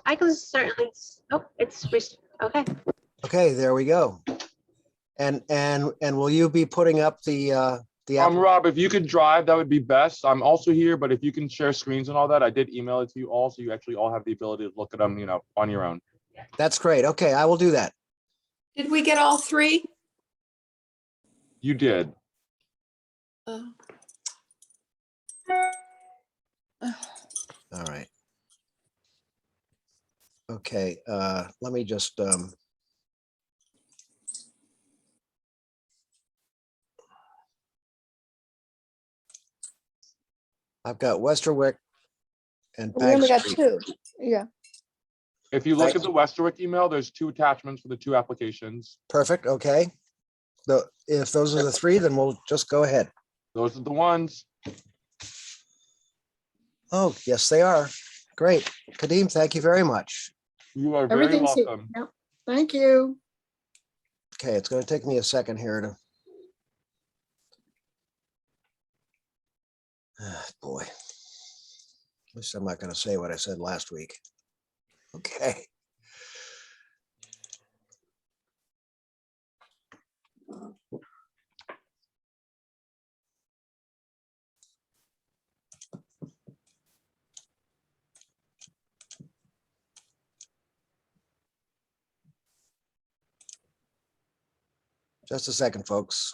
I can certainly, oh, okay. Okay, there we go. And will you be putting up the Rob, if you could drive, that would be best. I'm also here, but if you can share screens and all that, I did email it to you all, so you actually all have the ability to look at them, on your own. That's great. Okay, I will do that. Did we get all three? You did. Oh. All right. Okay, let me just I've got Westerwick and We only Bank got Street. two. Yeah. If you look at the Westerwick email, there's 2 attachments for the 2 applications. Perfect. Okay. If those are the 3, then we'll just go ahead. Those are the ones. Oh, yes, they are. Great. Kadeem, thank you very much. You are very Everything's here. welcome. Yep. Thank you. Okay, it's going to take me a second here to. Boy. At least I'm not going to say what I said last week. Okay. Just a second, folks.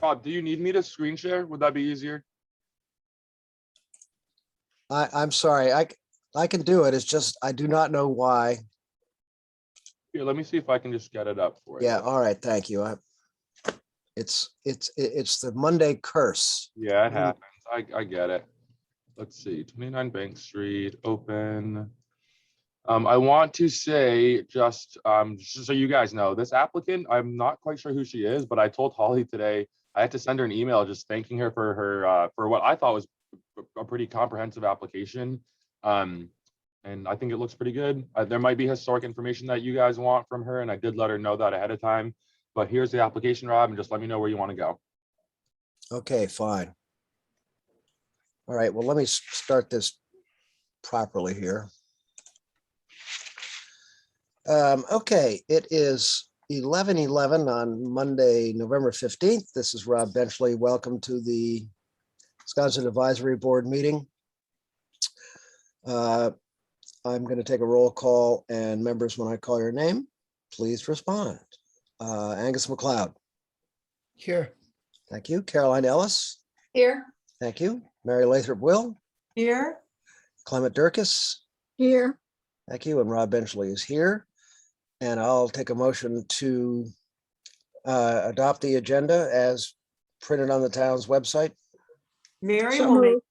Rob, do you need me to screen share? Would that be easier? I'm sorry. I can do it. It's just I do not know why. Here, let me see if I can just get it up for you. Yeah. All right. Thank you. It's the Monday curse. Yeah, it happens. I get it. Let's see, 29 Bank Street, open. I want to say just so you guys know, this applicant, I'm not quite sure who she is, but I told Holly today I had to send her an email just thanking her for her for what I thought was a pretty comprehensive application. And I think it looks pretty good. There might be historic information that you guys want from her, and I did let her know that ahead of time. But here's the application, Rob, and just let me know where you want to go. Okay, fine. All right, well, let me start this properly here. Okay, it is 11:11 on Monday, November 15th. This is Rob Benchley. Welcome to the Sconset Advisory Board meeting. I'm going to take a roll call, and members, when I call your name, please respond. Angus McLeod. Here. Thank you. Caroline Ellis. Here. Thank you. Mary Lathrop Will. Here. Clement Durkis. Here. Thank you. And Rob Benchley is here. And I'll take a motion to adopt the agenda as printed on the town's website. Mary So will make, moved.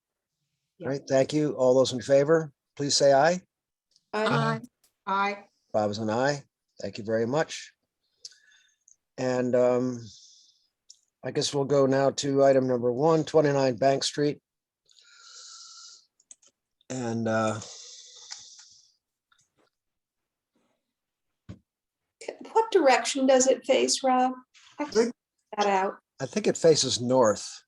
Right. Thank you. All those in favor, please say aye. Aye. aye. Bob is an aye. Thank you very much. And I guess we'll go now to item number 1, 29 Bank Street. And What direction does it face, Rob? I can figure that out. I think it faces north.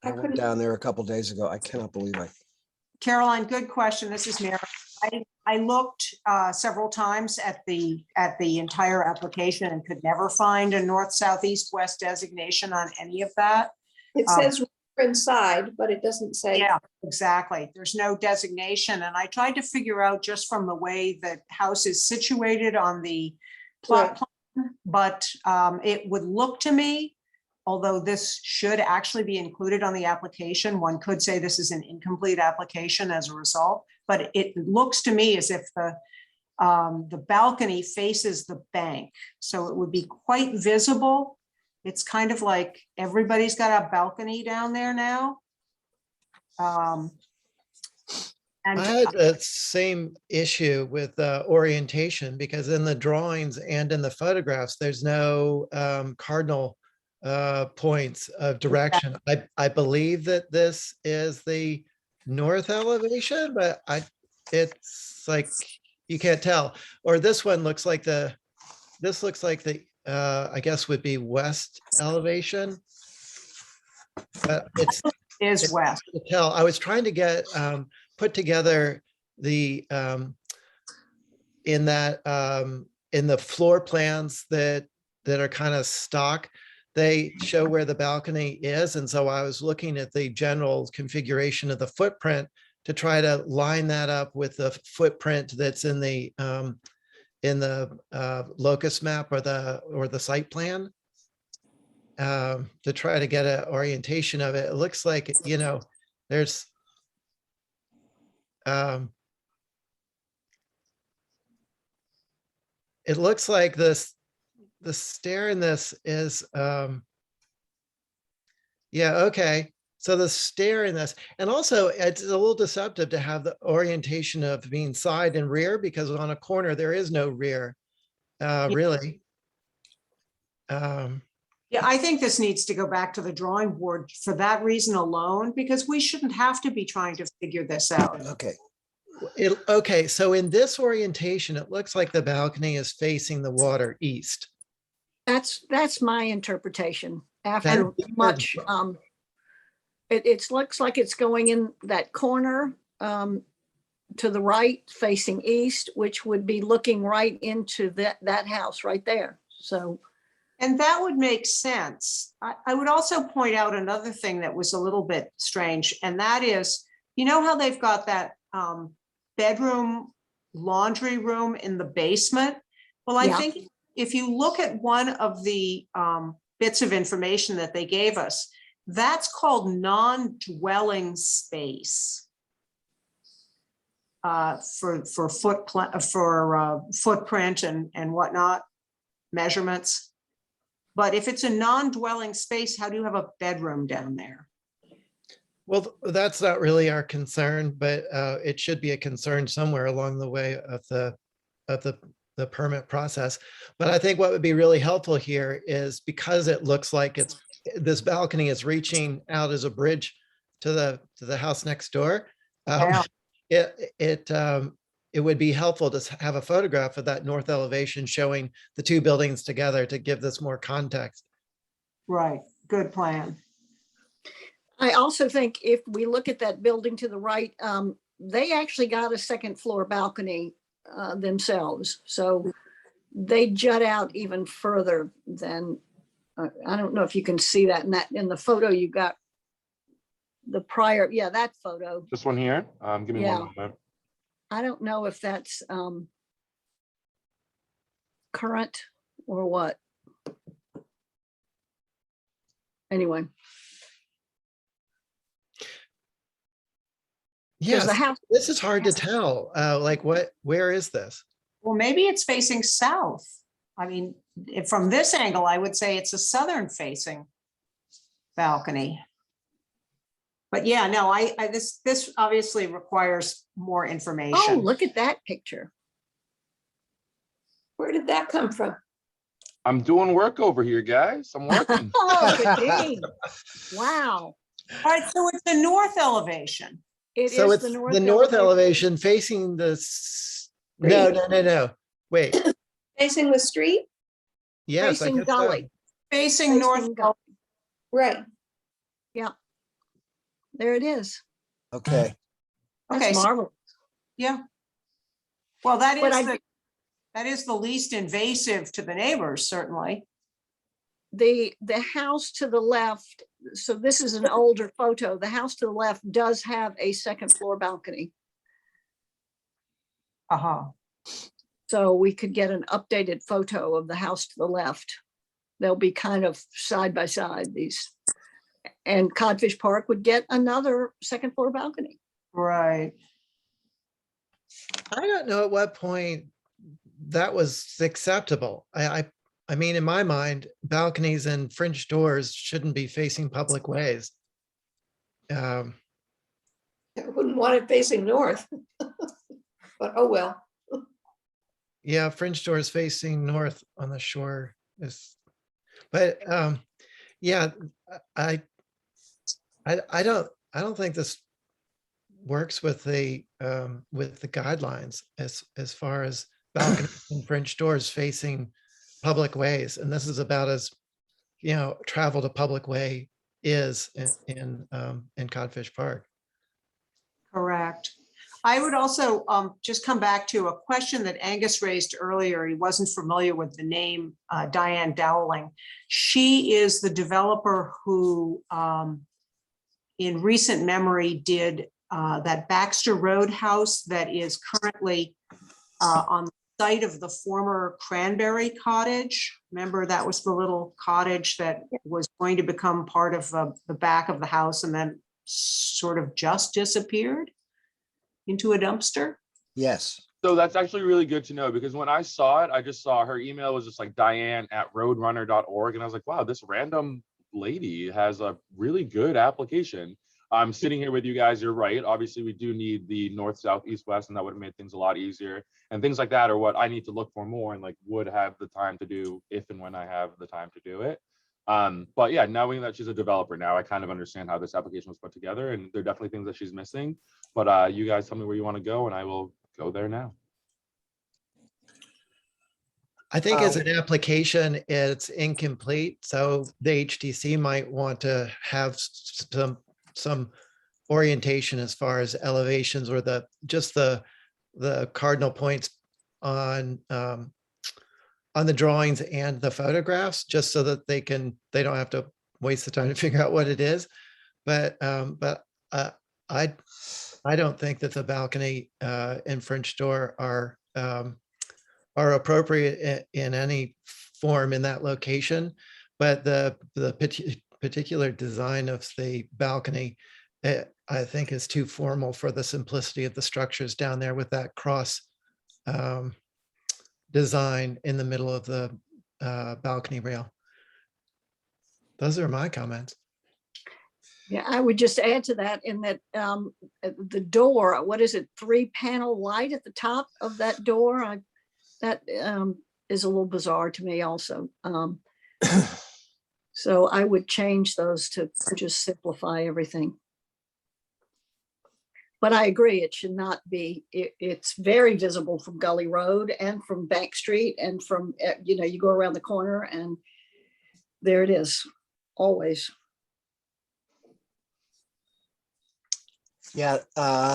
I I went couldn't, down there a couple days ago. I cannot believe it. Caroline, good question. This is Mary. I looked several times at the entire application and could never find a north, south, east, west designation on any of that. it says inside, but it doesn't say. Yeah, exactly. There's no designation. And I tried to figure out just from the way the house is situated on the plot plan, but it would look to me, although this should actually be included on the application, one could say this is an incomplete application as a result, but it looks to me as if the balcony faces the bank. So it would be quite visible. It's kind of like everybody's got a balcony down there now. I And had the same issue with orientation because in the drawings and in the photographs, there's no cardinal points of direction. I believe that this is the north elevation, but it's like, you can't tell. Or this one looks like this looks like I guess would be west elevation. But it's Is west. to tell. I was trying to get, put together the, in the floor plans that are kind of stock, they show where the balcony is. And so I was looking at the general configuration of the footprint to try to line that up with the footprint that's in the locus map or the site plan. To try to get an orientation of it. It looks like, there's it looks like the stair in this is yeah, okay. So the stair in this, and also it's a little deceptive to have the orientation of being side and rear, because on a corner there is no rear, really. Yeah, I think this needs to go back to the drawing board for that reason alone, because we shouldn't have to be trying to figure this out. Okay, Okay, so in this orientation, it looks like the balcony is facing the water east. That's my interpretation. After And- much, it looks like it's going in that corner to the right facing east, which would be looking right into that house right there. So And that would make sense. I would also point out another thing that was a little bit strange, and that is, you know how they've got that bedroom, laundry room in the basement? Well, I Yeah. think if you look at one of the bits of information that they gave us, that's called non-dwelling space. For footprint and whatnot, measurements. But if it's a non-dwelling space, how do you have a bedroom down there? Well, that's not really our concern, but it should be a concern somewhere along the way of the permit process. But I think what would be really helpful here is, because it looks like this balcony is reaching out as a bridge to the house next door. Yeah. It would be helpful to have a photograph of that north elevation showing the two buildings together to give this more context. Right, good plan. I also think if we look at that building to the right, they actually got a second floor balcony themselves. So they jut out even further than, I don't know if you can see that in the photo you got the prior, yeah, that photo. This one here, give me Yeah. one moment. I don't know if that's current or what. Anyway. There's Yes, the house. this is hard to tell. Like where is this? Well, maybe it's facing south. I mean, from this angle, I would say it's a southern facing balcony. But yeah, no, this obviously requires more Oh, information. look at that picture. Where did that come from? I'm doing work over here, guys. I'm working. Oh, good game. Wow. All right, so it's the north elevation. It So is it's the north elevation facing the, no. Wait, Facing the street? yes, I Facing guess so. gully. Facing north. Facing gully. Right. There it is. okay. Okay, That's so- marvelous. Yeah. Well, that But is the least invasive to the neighbors, certainly. The house to the left, so this is an older photo. The house to the left does have a second floor balcony. Uh-huh. So we could get an updated photo of the house to the left. They'll be kind of side by side, these. And Codfish Park would get another second floor balcony. Right. I don't know at what point that was acceptable. I mean, in my mind, balconies and French doors shouldn't be facing public ways. I wouldn't want it facing north. But oh well. Yeah, French doors facing north on the shore is, but yeah, I don't think works with the guidelines as far as balconies and French doors facing public ways. And this is about as, traveled a public way is in Codfish Park. Correct. I would also just come back to a question that Angus raised earlier. He wasn't familiar with the name Diane Dowling. She is the developer who in recent memory did that Baxter Road house that is currently on the site of the former Cranberry Cottage. Remember, that was the little cottage that was going to become part of the back of the house and then sort of just disappeared into a dumpster. Yes. So that's actually really good to know, because when I saw it, I just saw her email was just like diane@roadrunner.org. And I was like, wow, this random lady has a really good application. I'm sitting here with you guys. You're right. Obviously, we do need the north, south, east, west, and that would have made things a lot easier. And things like that are what I need to look for more and like would have the time to do if and when I have the time to do it. But yeah, knowing that she's a developer now, I kind of understand how this application was put together, and there are definitely things that she's missing. But you guys tell me where you want to go, and I will go there now. I think as an application, it's incomplete. So the HTC might want to have some orientation as far as elevations or just the cardinal points on the drawings and the photographs, just so that they don't have to waste the time to figure out what it is. But I don't think that the balcony and French door are appropriate in any form in that location. But the particular design of the balcony, I think, is too formal for the simplicity of the structures down there with that cross design in the middle of the balcony rail. Those are my comments. Yeah, I would just add to that in that the door, what is it, 3-panel light at the top of that door? That is a little bizarre to me also. So I would change those to just simplify everything. But I agree, it should not be, it's very visible from Gully Road and from Bank Street and from, you go around the corner and there it is, always. Yeah,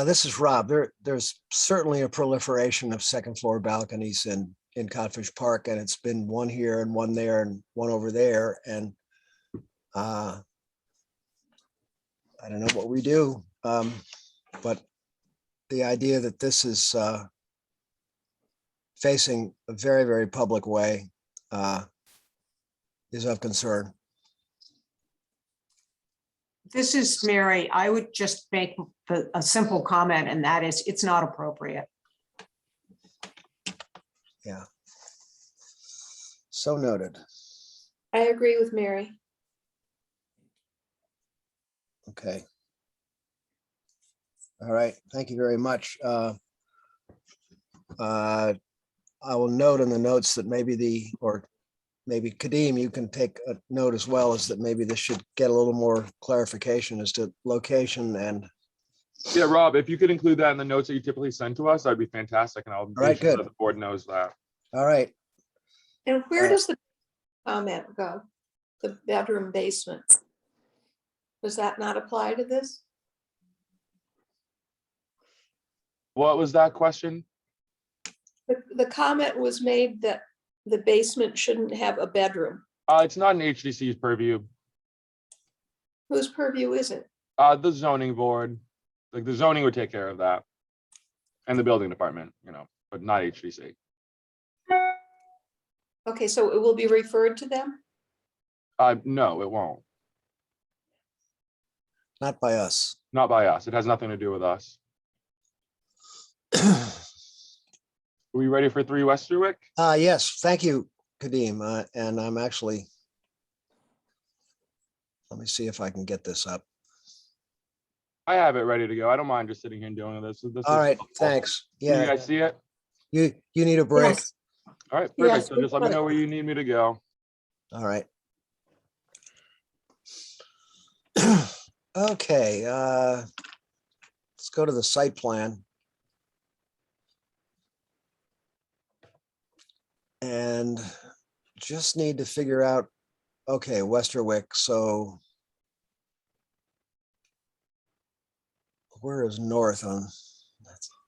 this is Rob. There's certainly a proliferation of second floor balconies in Codfish Park, and it's been one here and one there and one over there. And I don't know what we do, but the idea that this is facing a very, very public way is of concern. This is Mary. I would just make a simple comment, and that is it's not appropriate. Yeah. So noted. I agree with Mary. Okay. All right. Thank you very much. I will note in the notes that maybe maybe Kadeem, you can take a note as well, as that maybe this should get a little more clarification as to location and. Yeah, Rob, if you could include that in the notes that you typically send to us, that'd be fantastic. And I'll make sure that the board knows that. All right. And where does the comment go? The bedroom basement? Does that not apply to this? What was that question? The comment was made that the basement shouldn't have a bedroom. It's not an HDC's purview. Whose purview is it? The zoning board, like the zoning would take care of that. And the building department, but not HDC. Okay, so it will be referred to them? No, it won't. Not by us. Not by us. It has nothing to do with us. Are we ready for 3 Westerwick? Yes, thank you, Kadeem. And I'm actually, let me see if I can get this up. I have it ready to go. I don't mind just sitting here and doing this. All right, thanks. Can you Yeah, guys see it? you need a break. Yes. All right, perfect. Yes, So just let me know where you need me to go. All right. Okay, let's go to the site plan. And just need to figure out, okay, Westerwick, so where is north on?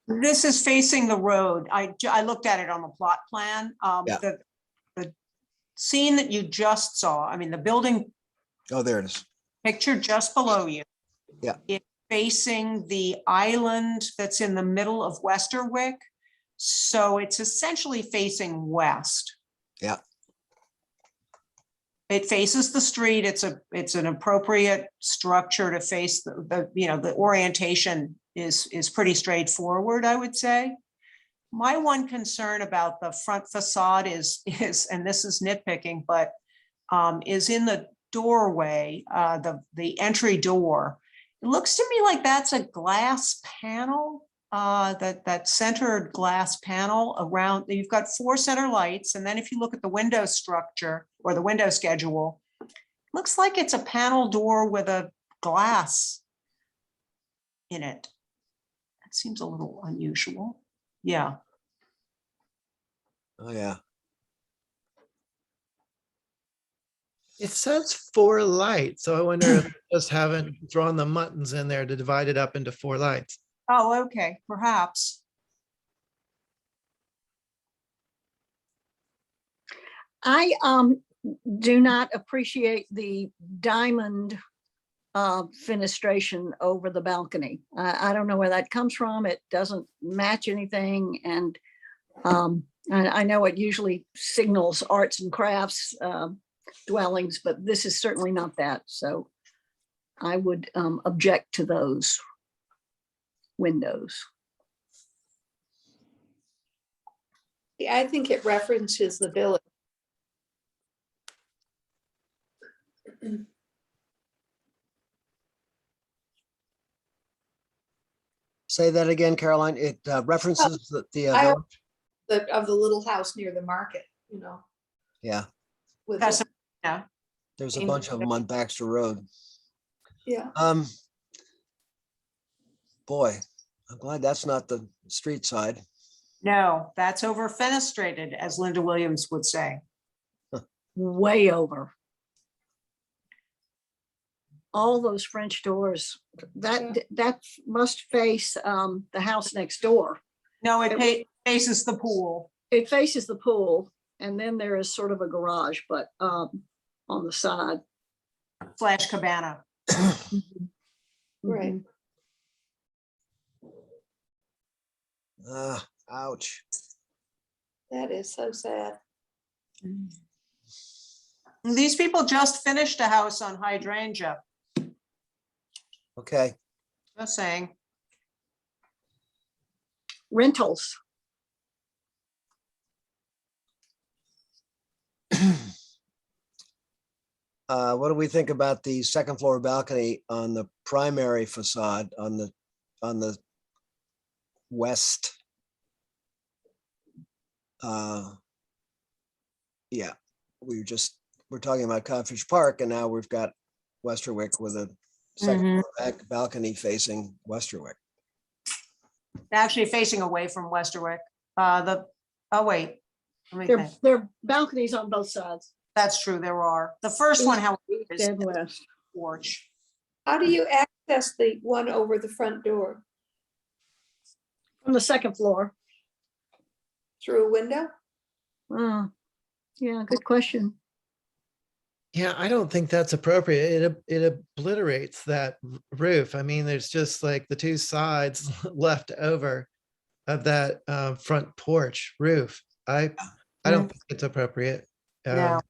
This is facing the road. I looked at it on the plot plan. Yeah. The scene that you just saw, I mean, the building Oh, there it is. picture just below you. Yeah. It's facing the island that's in the middle of Westerwick. So it's essentially facing west. Yeah. It faces the street. It's an appropriate structure to face the orientation is pretty straightforward, I would say. My one concern about the front facade is, and this is nitpicking, but is in the doorway, the entry door. It looks to me like that's a glass panel, that centered glass panel around. You've got 4 center lights, and then if you look at the window structure or the window schedule, looks like it's a panel door with a glass in it. That seems a little unusual. Yeah. Oh, yeah. It says 4 lights, so I wonder if they just haven't drawn the buttons in there to divide it up into 4 lights. Oh, okay, perhaps. I do not appreciate the diamond fenestration over the balcony. I don't know where that comes from. It doesn't match anything. And I know it usually signals arts and crafts dwellings, but this is certainly not that. So I would object to those windows. Yeah, I think it references the village. Say that again, Caroline. It references the I- village? Of the little house near the market, Yeah, with That's, the- yeah. there's a bunch of them on Baxter Road. yeah. Boy, I'm glad that's not the street side. No, that's over fenestrated, as Linda Williams would say. Way over. All those French doors, that must face the house next door. No, it faces the pool. It faces the pool, and then there is sort of a garage, but on the side. / cabana. Right. Ouch. That is so sad. These people just finished a house on Hydrangea, Okay. just saying. Rentals. What do we think about the second floor balcony on the primary facade on the west? Yeah, we're talking about Codfish Park, and now we've got Westerwick with a second floor balcony facing Westerwick. Actually facing away from Westerwick. Oh, wait. Let me There think. there are balconies on both sides. That's true, there are. The first one, however, is Dead west. porch. How do you access the one over the front door? From the second floor. Through a window? Yeah, good question. Yeah, I don't think that's appropriate. It obliterates that roof. I mean, there's just like the 2 sides left over of that front porch roof. I don't think it's appropriate. No.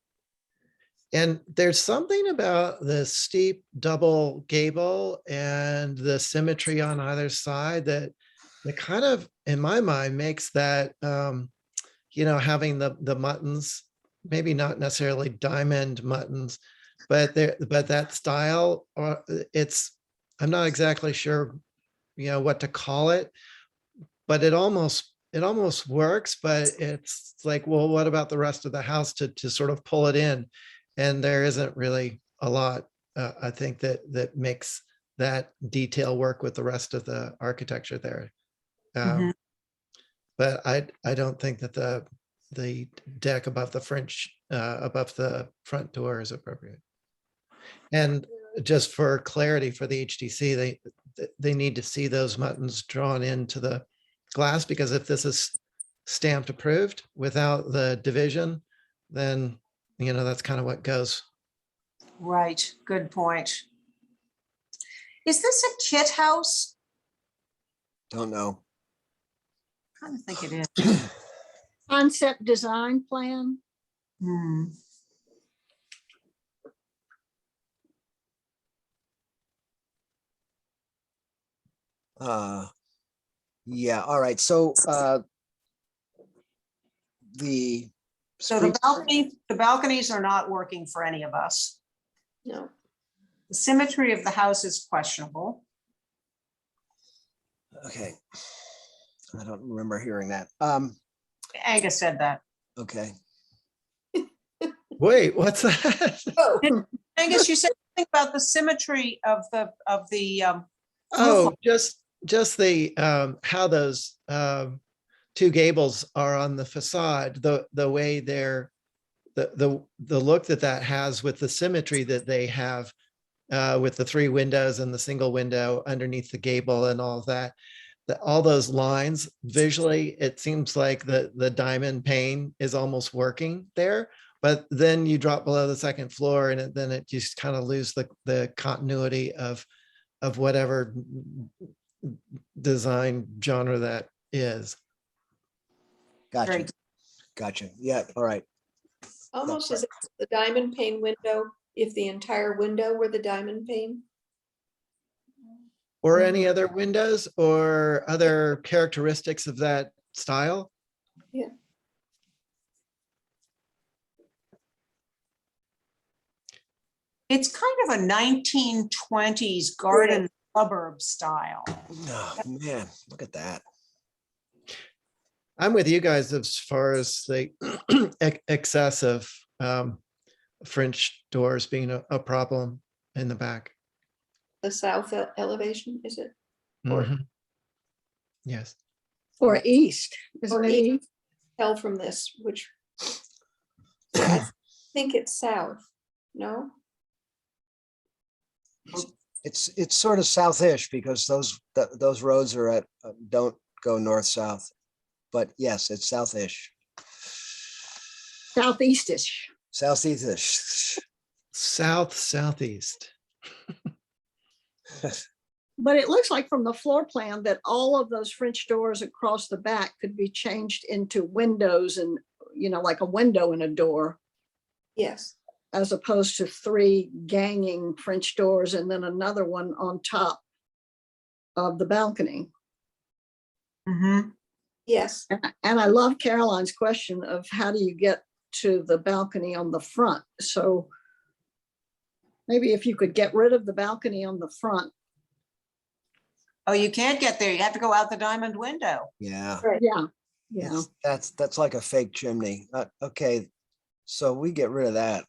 And there's something about the steep double gable and the symmetry on either side that kind of, in my mind, makes that, having the muttons, maybe not necessarily diamond muttons, but that style, I'm not exactly sure, what to call it, but it almost works, but it's like, well, what about the rest of the house to sort of pull it in? And there isn't really a lot, I think that makes that detail work with the rest of the architecture there. Mhm. But I don't think that the deck above the above the front door is appropriate. And just for clarity for the HDC, they need to see those buttons drawn into the glass, because if this is stamped approved without the division, then, you know, that's kind of what goes. Right, good point. Is this a kit house? Don't know. Kind of think it is. Concept design plan. Hmm. Yeah, all right, so the So the street- balconies are not working for any of us. No, The symmetry of the house is questionable. Okay. I don't remember hearing that. Angus said that. Okay. Wait, what's that? oh, Angus, you said something about the symmetry of the Oh, just the how those two gables are on the facade, the way they're the look that has with the symmetry that they have with the three windows and the single window underneath the gable and all of that. All those lines visually, it seems like the diamond pane is almost working there. But then you drop below the second floor and then it just kind of lose the continuity of whatever design genre that is. Gotcha. Very- Gotcha. Yeah, all right. almost as if the diamond pane window, if the entire window were the diamond pane. Or any other windows or other characteristics of that style? Yeah. It's kind of a 1920s garden suburb style. Oh, man, look at that. I'm with you guys as far as the excess of French doors being a problem in the back. The south elevation, is it? Or- Mhm. Yes. Or east, isn't Or it? east. east? Tell from this, which I think it's south, no? It's sort of southish because those roads are don't go north-south. But yes, it's southish, Southeastish. southeastish. Southeast. But it looks like from the floor plan that all of those French doors across the back could be changed into windows and, you know, like a window and a door, Yes, as opposed to three ganging French doors and then another one on top of the balcony. Mhm. yes, And I love Caroline's question of how do you get to the balcony on the front? So maybe if you could get rid of the balcony on the front. Oh, you can't get there. You have to go out the diamond window. Yeah. right. Yeah, yeah. That's like a fake chimney. Okay, so we get rid of that.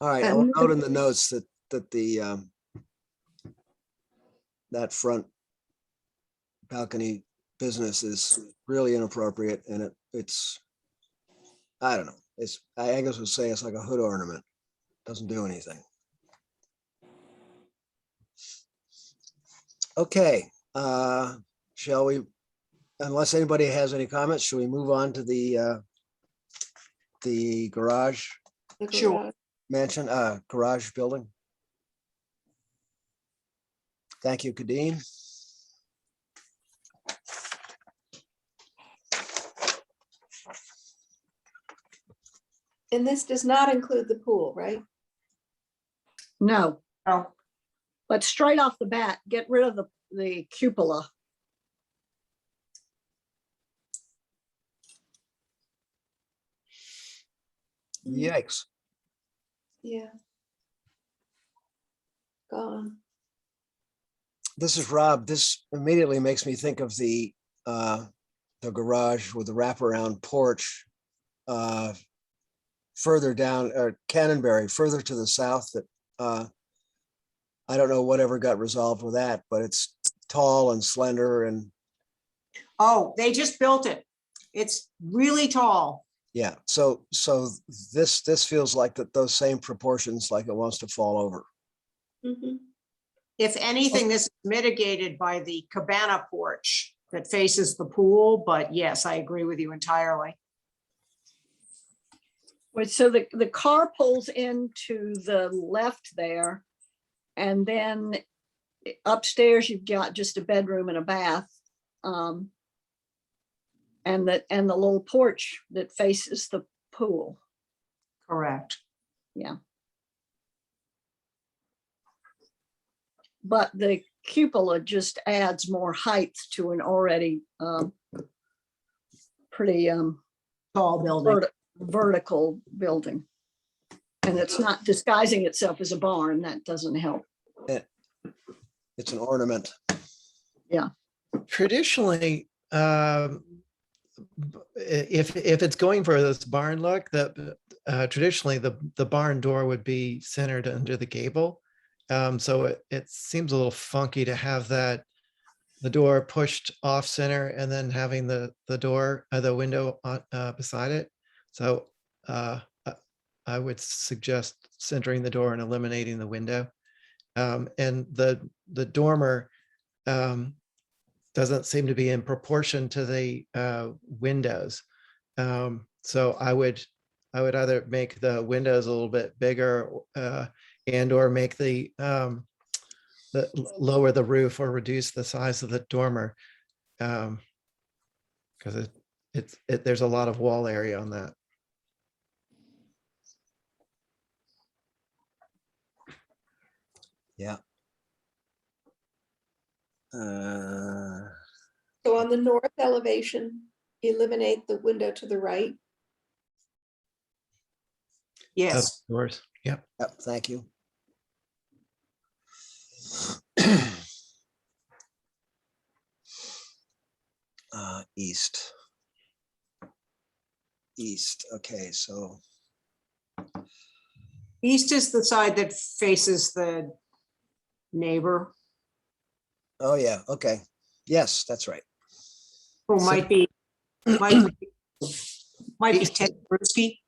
All right, I'll And- note in the notes that the that front balcony business is really inappropriate, and it's I don't know. Angus would say it's like a hood ornament. Doesn't do anything. Okay, shall we, unless anybody has any comments, shall we move on to the garage the Sure. garage. mansion, garage building? Thank you, Kadeen. And this does not include the pool, right? No, Oh, but straight off the bat, get rid of the cupola. Yikes. Yeah. Gone. This is Rob. This immediately makes me think of the garage with the wraparound porch further down, or Cannonberry, further to the south that, I don't know whatever got resolved with that, but it's tall and slender and, Oh, they just built it. It's really tall. yeah, so this feels like that, those same proportions, like it wants to fall over. Mhm. If anything, this is mitigated by the cabana porch that faces the pool, but yes, I agree with you entirely. Wait, so the car pulls into the left there, and then upstairs you've got just a bedroom and a bath. And the little porch that faces the pool. Correct. But the cupola just adds more height to an already pretty Tall building. vertical building. And it's not disguising itself as a barn. That doesn't help. It's an ornament. Traditionally, if it's going for this barn look, traditionally the barn door would be centered under the gable. So it seems a little funky to have the door pushed off center and then having the door, the window beside it. So I would suggest centering the door and eliminating the window. And the dormer doesn't seem to be in proportion to the windows. So I would either make the windows a little bit bigger and or make the lower the roof or reduce the size of the dormer, because there's a lot of wall area on that. Yeah. So on the north elevation, eliminate the window to the right. Yes. Of course. Yep. Yep, thank you. East. East, okay, so, East is the side that faces the neighbor, oh yeah, okay. Yes, that's right. who So- might be Ted Bruschi.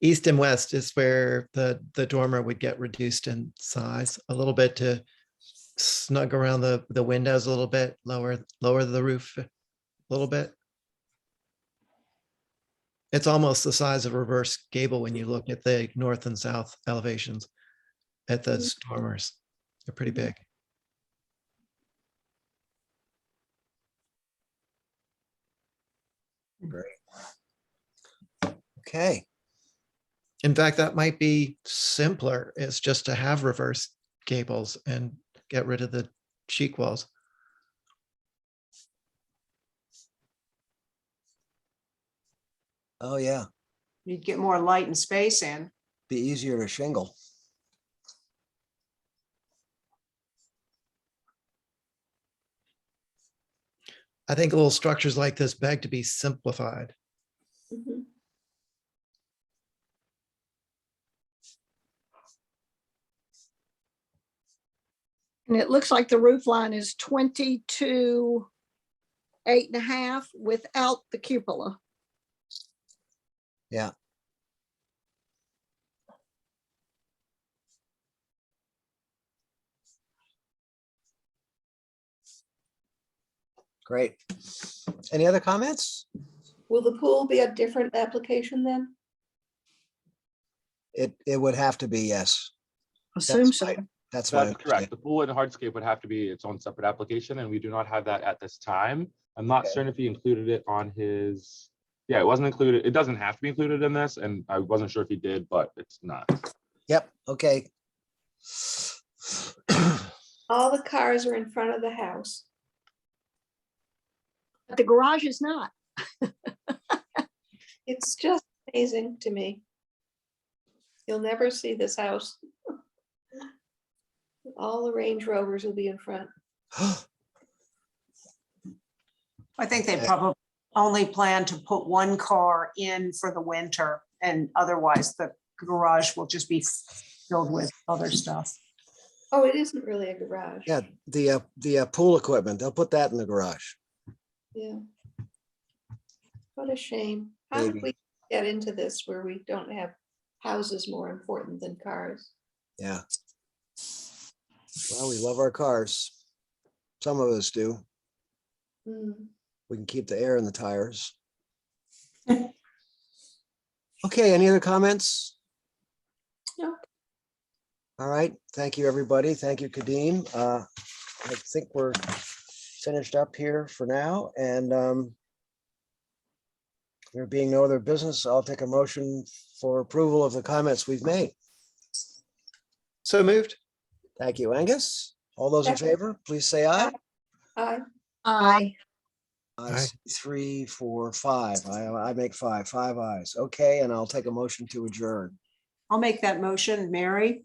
East and west is where the dormer would get reduced in size a little bit to snug around the windows a little bit, lower the roof a little bit. It's almost the size of a reverse gable when you look at the north and south elevations at the dormers. They're pretty big. Okay, In fact, that might be simpler, is just to have reverse gables and get rid of the cheek walls. oh yeah, You'd get more light and space in. be easier to shingle. I think little structures like this beg to be simplified. Mhm. And it looks like the roof line is 22, 8.5 without the cupola. Yeah. Great. Any other comments? Will the pool be a different application then? It would have to be, yes. Assume That's so. my- That's my That's correct. understanding. The pool and hardscape would have to be its own separate application, and we do not have that at this time. I'm not Okay. certain if he included it on his, yeah, it wasn't included. It doesn't have to be included in this, and I wasn't sure if he did, but it's not. Yep, okay. All the cars are in front of the house. But the garage is not. It's just amazing to me. You'll never see this house. All the Range Rovers will be in front. I think they Okay. probably only plan to put one car in for the winter and otherwise the garage will just be filled with other stuff. Oh, it isn't really a garage. Yeah, the pool equipment, they'll put that in the garage. Yeah. What a shame. How did Maybe. we get into this where we don't have houses more important than cars? Yeah. Well, we love our cars. Some of us do. Hmm. We can keep the air in the tires. Okay, any other comments? No. All right, thank you, everybody. Thank you, Kadeem. I think we're finished up here for now, and there being no other business, I'll take a motion for approval of the comments we've made. So moved. Thank you, Angus. All those in Second. favor, please say aye. Aye. Aye. I Aye. see 3, 4, 5. I make five ayes. Okay, and I'll take a motion to adjourn. I'll make that motion. Mary?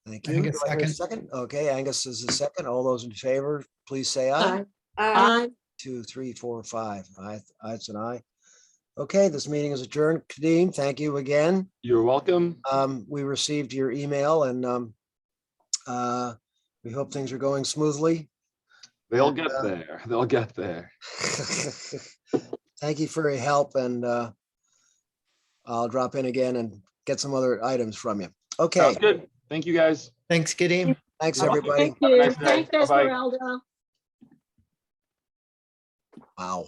Thank you. Angus, Do I hear a second. second? Okay, Angus is the second. All those in favor, please say aye. Aye. Aye. Aye. 2, 3, 4, 5. Aye, it's an aye. Okay, this meeting is adjourned. Kadeem, thank you again. You're welcome. We received your email and we hope things are going smoothly. They'll And, get there. They'll get there. Thank you for your help and I'll drop in again and get some other items from you. Okay, Sounds good. Thank you, guys. Thanks, Kadeem. thanks, Bye-bye. everybody. Thank Have a you. nice day. Thanks, Bye-bye. Esmeralda. Wow.